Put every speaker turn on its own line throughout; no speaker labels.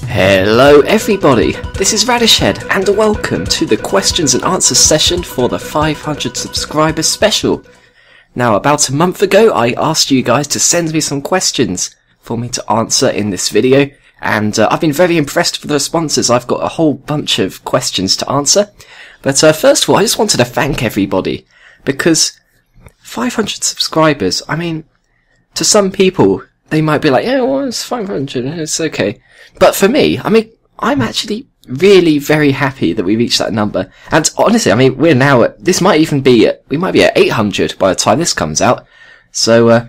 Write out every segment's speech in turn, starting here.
Hello everybody, this is Radish Head and welcome to the questions and answers session for the 500 subscribers special. Now about a month ago I asked you guys to send me some questions for me to answer in this video, and I've been very impressed with the responses. I've got a whole bunch of questions to answer, but first of all I just wanted to thank everybody, because 500 subscribers, I mean, to some people they might be like, yeah, well, it's 500, it's okay. But for me, I mean, I'm actually really very happy that we reached that number. And honestly, I mean, we're now at, we might be at 800 by the time this comes out. So,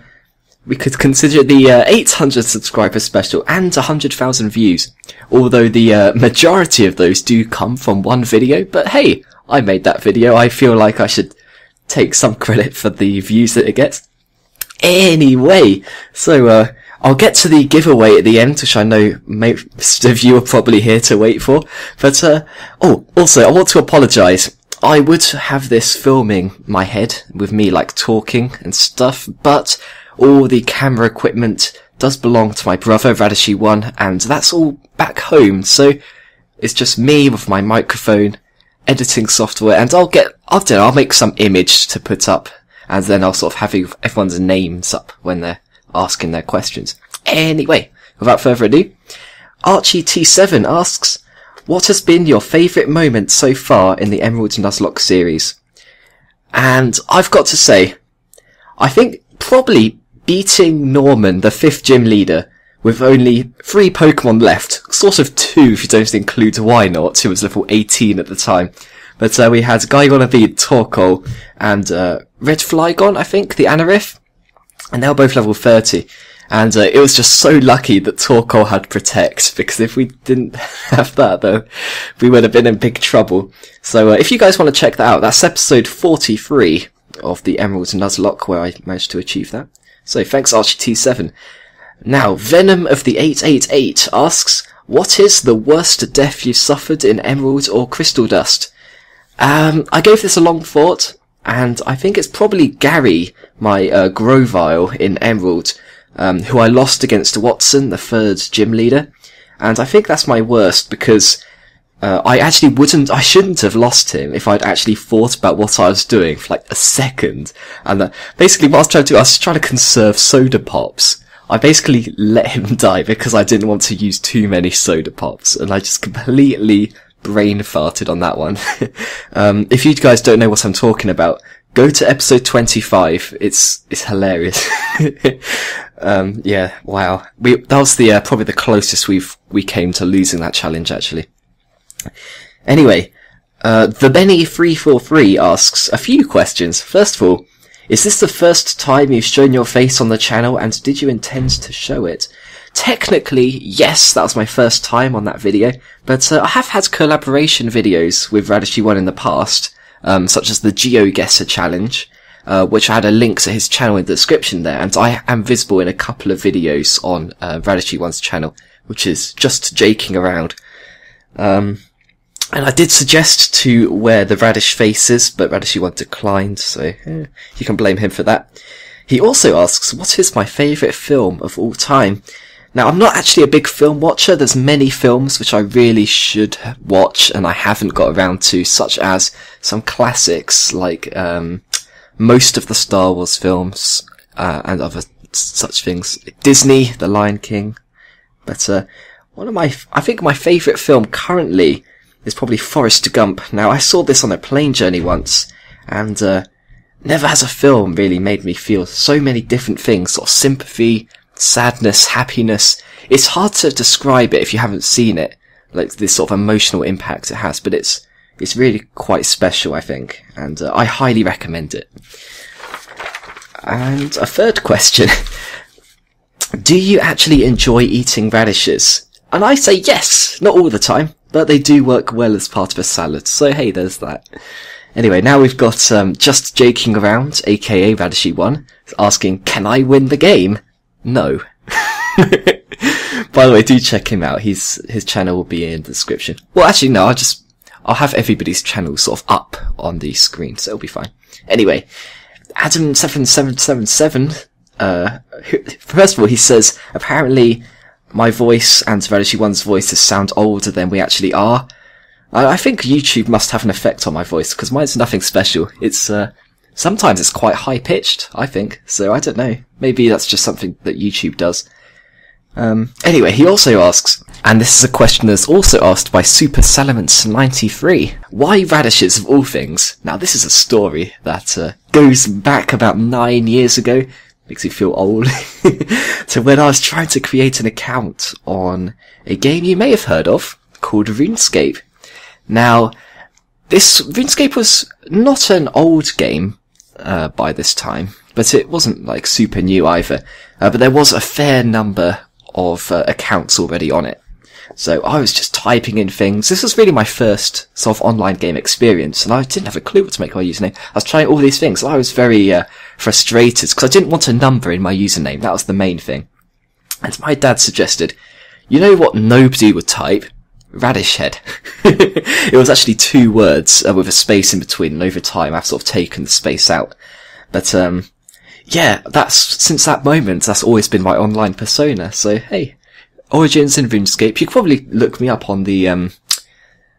we could consider the 800 subscriber special and 100,000 views. Although the majority of those do come from one video. But hey, I made that video. I feel like I should take some credit for the views that it gets. Anyway, so, I'll get to the giveaway at the end, which I know most of you are probably here to wait for. But, also, I want to apologise. I would have this filming my head with me, like, talking and stuff, but all the camera equipment does belong to my brother, Radishes, and that's all back home, so it's just me with my microphone, editing software, and I'll make some image to put up, and then I'll sort of have everyone's names up when they're asking their questions. Anyway, without further ado, Dgy TC11 asks, what has been your favourite moment so far in the Emerald Nuzlocke series? And I've got to say, I think probably beating Norman, the 5th gym leader, with only 3 Pokemon left, sort of 2 if you don't include Wynot, who was level 18 at the time. But we had Gaigonavi, Torkoal, and Red Flygon, I think, the Anorith. And they were both level 30. And it was just so lucky that Torkoal had Protect, because if we didn't have that, though, we would have been in big trouble. So if you guys want to check that out, that's episode 43 of the Emerald Nuzlocke, where I managed to achieve that. So thanks, Dgy TC11. Now, Venom of the 888 asks, what is the worst death you suffered in Emerald or Crystal Dust? I gave this a long thought, and I think it's probably Gary, my Grovyle in Emerald, who I lost against Watson, the 3rd gym leader. And I think that's my worst, because I shouldn't have lost him if I'd actually thought about what I was doing for like a second. And basically what I was trying to do, I was trying to conserve soda pops. I basically let him die because I didn't want to use too many soda pops, and I just completely brain farted on that one. If you guys don't know what I'm talking about, go to episode 25. It's hilarious. Yeah, wow. That was the probably the closest we came to losing that challenge, actually. Anyway, the Benny343 asks a few questions. First of all, is this the first time you've shown your face on the channel, and did you intend to show it? Technically, yes, that was my first time on that video, but I have had collaboration videos with Radishes in the past, such as the GeoGuessr challenge, which I had a link to his channel in the description there, and I am visible in a couple of videos on Radishes' channel, which is just jaking around. And I did suggest to wear the Radish faces, but Radishes declined, so you can blame him for that. He also asks, what is my favourite film of all time? Now, I'm not actually a big film watcher. There's many films which I really should watch and I haven't got around to, such as some classics like most of the Star Wars films and other such things. Disney, The Lion King. But I think my favourite film currently is probably Forrest Gump. Now, I saw this on a plane journey once, and never has a film really made me feel so many different things, sort of sympathy, sadness, happiness. It's hard to describe it if you haven't seen it, like this sort of emotional impact it has, but it's really quite special, I think, and I highly recommend it. And a third question. Do you actually enjoy eating radishes? And I say yes, not all the time, but they do work well as part of a salad, so hey, there's that. Anyway, now we've got Just Jaking Around, aka Radishes1, asking, can I win the game? No. By the way, do check him out. His channel will be in the description. Well, actually, no, I'll have everybody's channel sort of up on the screen, so it'll be fine. Anyway, Adam7777 first of all, he says, apparently my voice and Radishy1's voices sound older than we actually are. I think YouTube must have an effect on my voice, because mine's nothing special. It's, sometimes it's quite high-pitched, I think, so I don't know. Maybe that's just something that YouTube does. Anyway, he also asks, and this is a question that's also asked by Super Salamence93, why radishes of all things? Now, this is a story that goes back about 9 years ago, makes me feel old, to when I was trying to create an account on a game you may have heard of, called RuneScape. Now, this RuneScape was not an old game by this time, but it wasn't like super new either. But there was a fair number of accounts already on it. So I was just typing in things. This was really my first sort of online game experience, and I didn't have a clue what to make my username. I was trying all these things, and I was very frustrated, because I didn't want a number in my username. That was the main thing. And my dad suggested, you know what nobody would type? Radish head. It was actually 2 words with a space in between, and over time I've sort of taken the space out. But yeah, since that moment, that's always been my online persona. So hey, origins in RuneScape. You can probably look me up on the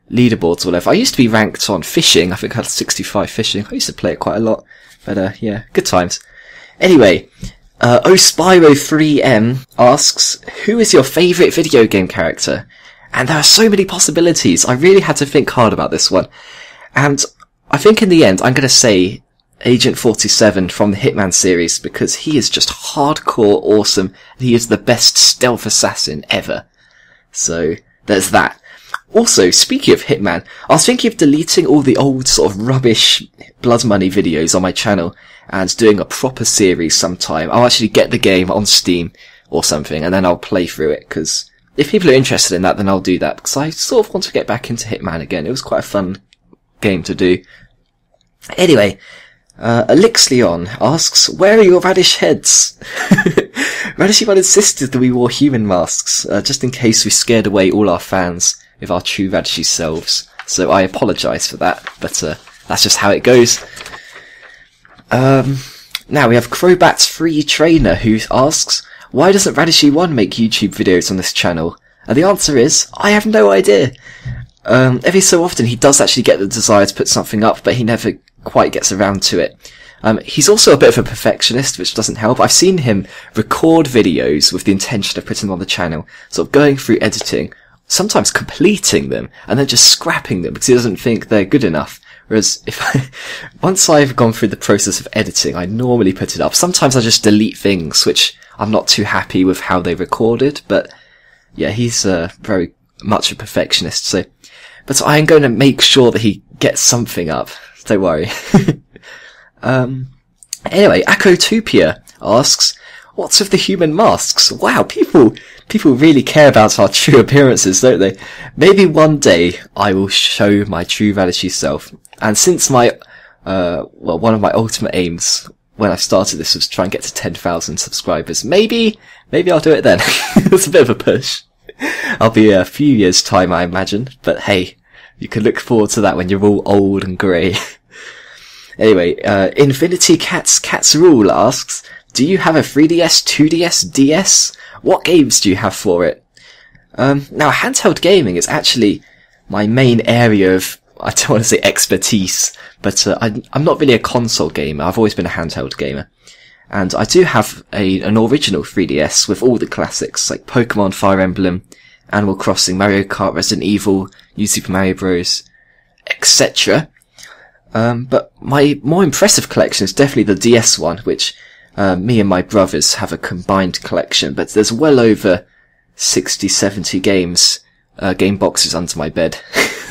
leaderboards or whatever. I used to be ranked on fishing. I think I had 65 fishing. I used to play it quite a lot. But yeah, good times. Anyway, Ospyro3M asks, who is your favourite video game character? And there are so many possibilities. I really had to think hard about this one. And I think in the end, I'm going to say Agent 47 from the Hitman series, because he is just hardcore awesome. He is the best stealth assassin ever. So there's that. Also, speaking of Hitman, I was thinking of deleting all the old sort of rubbish Blood Money videos on my channel and doing a proper series sometime. I'll actually get the game on Steam or something, and then I'll play through it, because if people are interested in that, then I'll do that, because I sort of want to get back into Hitman again. It was quite a fun game to do. Anyway, Elixleon asks, where are your radish heads? Radishy1 insisted that we wore human masks, just in case we scared away all our fans with our true radishy selves. So I apologise for that, but that's just how it goes. Now we have Crobat3 Trainer, who asks, why doesn't Radishy1 make YouTube videos on this channel? And the answer is, I have no idea. Every so often he does actually get the desire to put something up, but he never quite gets around to it. He's also a bit of a perfectionist, which doesn't help. I've seen him record videos with the intention of putting them on the channel, sort of going through editing, sometimes completing them, and then just scrapping them because he doesn't think they're good enough. Whereas once I've gone through the process of editing, I normally put it up. Sometimes I just delete things which I'm not too happy with how they recorded, but yeah, he's very much a perfectionist, so. But I am going to make sure that he gets something up. Don't worry. Anyway, Akotopia asks, what's with the human masks? Wow, people really care about our true appearances, don't they? Maybe one day I will show my true Radishy self. And since my, one of my ultimate aims when I started this was to try and get to 10,000 subscribers, maybe I'll do it then. It's a bit of a push. I'll be a few years' time, I imagine. But hey, you can look forward to that when you're all old and grey. Anyway, Infinity Cat's Rule asks, do you have a 3DS, 2DS, DS? What games do you have for it? Now, handheld gaming is actually my main area of, I don't want to say expertise, but I'm not really a console gamer. I've always been a handheld gamer. And I do have an original 3DS with all the classics, like Pokemon, Fire Emblem, Animal Crossing, Mario Kart, Resident Evil, New Super Mario Bros., etc. But my more impressive collection is definitely the DS one, which me and my brothers have a combined collection, but there's well over 60, 70 games, game boxes under my bed,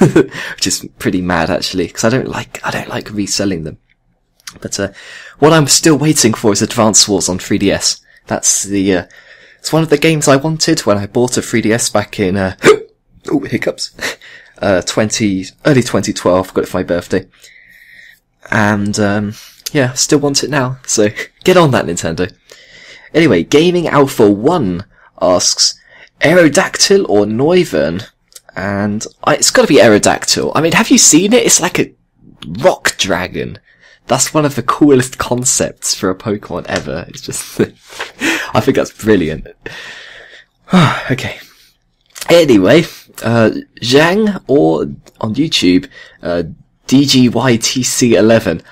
which is pretty mad actually, because I don't like reselling them. But what I'm still waiting for is Advance Wars on 3DS. That's it's one of the games I wanted when I bought a 3DS back in oh, hiccups. Early 2012, got it for my birthday. And yeah, still want it now, so get on that, Nintendo. Anyway, Gaming Alpha 1 asks, Aerodactyl or Noivern? And it's gotta be Aerodactyl. I mean, have you seen it? It's like a rock dragon. That's one of the coolest concepts for a Pokemon ever. It's just, I think that's brilliant. Okay. Anyway, Zhang, or on YouTube, Dgy TC11.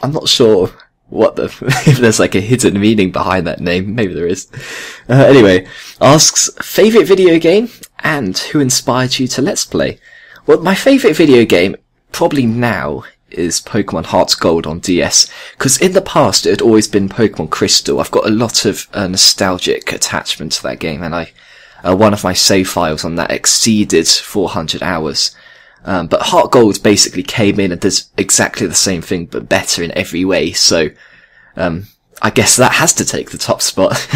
I'm not sure what the, if there's like a hidden meaning behind that name. Maybe there is. Anyway, asks, favourite video game and who inspired you to Let's Play? Well, my favourite video game, probably now, is Pokemon Heart Gold on DS, because in the past it had always been Pokemon Crystal. I've got a lot of nostalgic attachment to that game, and one of my save files on that exceeded 400 hours. But Heart Gold basically came in and does exactly the same thing, but better in every way, so I guess that has to take the top spot.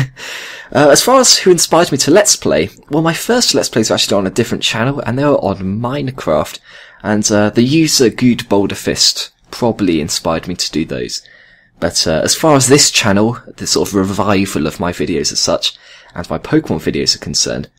As far as who inspired me to Let's Play, well, my first Let's Plays were actually on a different channel, and they were on Minecraft. And the user Good Boulderfist probably inspired me to do those. But as far as this channel, the sort of revival of my videos as such, and my Pokemon videos are concerned,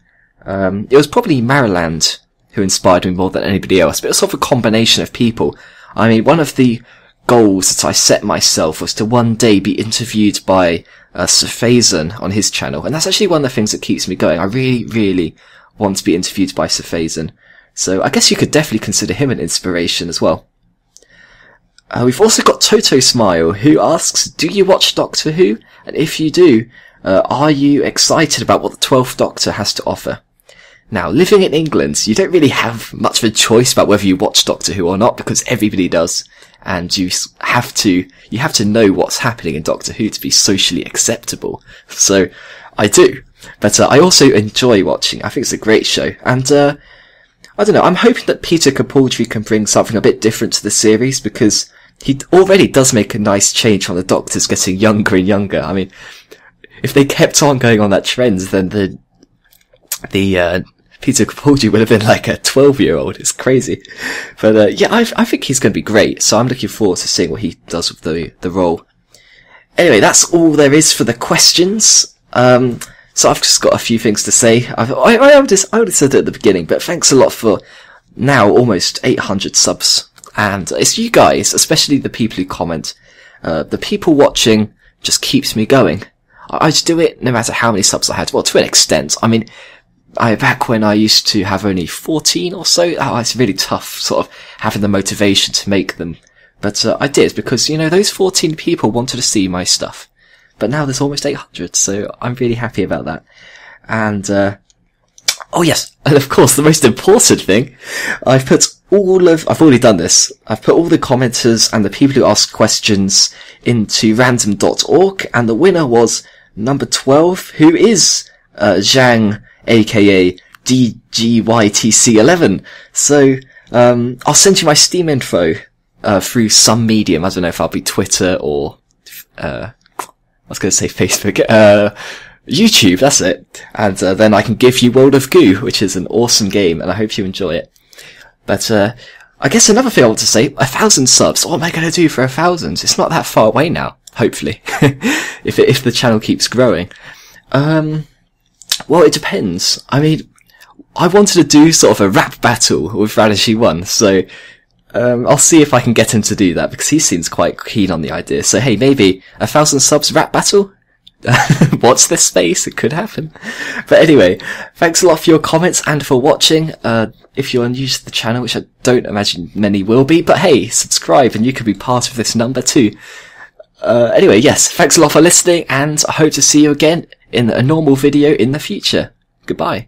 it was probably Mariland who inspired me more than anybody else. But it was sort of a combination of people. I mean, one of the goals that I set myself was to one day be interviewed by Surfazen on his channel. And that's actually one of the things that keeps me going. I really, really want to be interviewed by Surfazen. So I guess you could definitely consider him an inspiration as well. We've also got Toto Smile, who asks, do you watch Doctor Who? And if you do, are you excited about what the 12th Doctor has to offer? Now, living in England, you don't really have much of a choice about whether you watch Doctor Who or not, because everybody does. And you have to know what's happening in Doctor Who to be socially acceptable. So, I do. But I also enjoy watching. I think it's a great show. And I don't know, I'm hoping that Peter Capaldi can bring something a bit different to the series, because he already does make a nice change from the Doctors getting younger and younger. I mean, if they kept on going on that trend, then the Peter Capaldi would have been like a 12-year-old. It's crazy. But yeah, I think he's going to be great, so I'm looking forward to seeing what he does with the role. Anyway, that's all there is for the questions. So I've just got a few things to say. I already said it at the beginning, but thanks a lot for now almost 800 subs. And it's you guys, especially the people who comment. The people watching just keeps me going. I just do it no matter how many subs I had. Well, to an extent. I mean, back when I used to have only 14 or so, it's really tough sort of having the motivation to make them. But I did, because, you know, those 14 people wanted to see my stuff. But now there's almost 800, so I'm really happy about that. And, oh yes, and of course, the most important thing, I've already done this. I've put all the commenters and the people who ask questions into random.org, and the winner was number 12, who is, Zhang, aka DGYTC11. So, I'll send you my Steam info, through some medium. I don't know if I'll be Twitter or, I was going to say Facebook, YouTube, that's it. And then I can give you World of Goo, which is an awesome game, and I hope you enjoy it. But I guess another thing I want to say, 1,000 subs. What am I going to do for 1,000? It's not that far away now, hopefully, if the channel keeps growing. Well, it depends. I mean, I wanted to do sort of a rap battle with Radishes1, so I'll see if I can get him to do that, because he seems quite keen on the idea. So hey, maybe 1,000 subs rap battle? Watch this space, it could happen. But anyway, thanks a lot for your comments and for watching. If you're new to the channel, which I don't imagine many will be, but hey, subscribe and you could be part of this number too. Anyway, yes, thanks a lot for listening, and I hope to see you again in a normal video in the future. Goodbye.